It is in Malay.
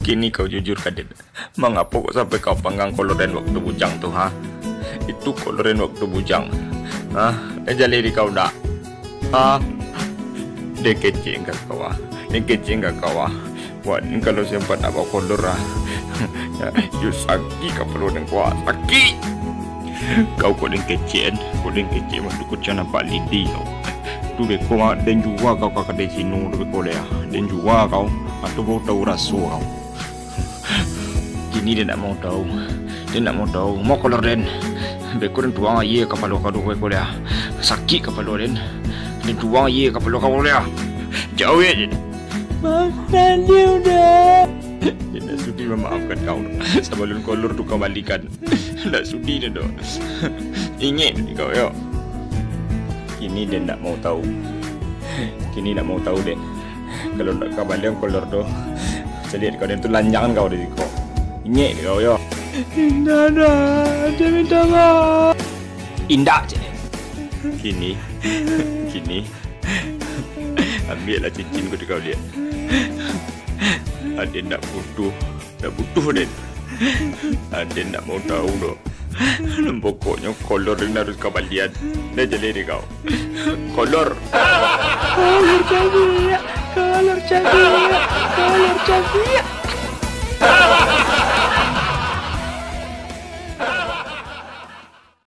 Kini kau jujur Kaden. Mengapa kok sampai kau panggang koloren waktu bujang tuh, ha? Itu koloren waktu bujang. Hah? Jadi kau dak? Ah, dia kecil enggak kau ah? Dia kecil enggak kau ah? Wah, kalau sempat apa kolor ah? You sakit kau perlu dengan kuat sakit. Kau kodeng kecil mantu kucing nampak lidi kau. Tu beko mak dan jua kau kakak di sini tu beko dia. Dan jua kau atau bau tahu rasa kau. Kini dia nak mau tahu. Dia nak mau tahu. Mau kolor den. Beko dan tuang ye kepala kau tu beko dia. Sakit kepala den. Dan tuang ye kepala kau dia. Jauh je. Maafkan dia udah. Dia nak sudi memaafkan kau. Sebelum kolor tu kau balikan. Nak sudi dia tu. Ingin kau ya. Kini dia nak mau tahu. Kini nak mau tahu deh. Kalau nak kau balik kolor tu, jadi kau dia tu lanjangan kau dari kau. Ingin kau ya. Indah dah. Dia minta maaf. Indah je. Kini ambillah cincin kau kau lihat. Adik nak butuh deh. Adik nak mau tahu doh. Pokoknya kolor ini harus kau balian. Dah jadi kau. Kolor cantik.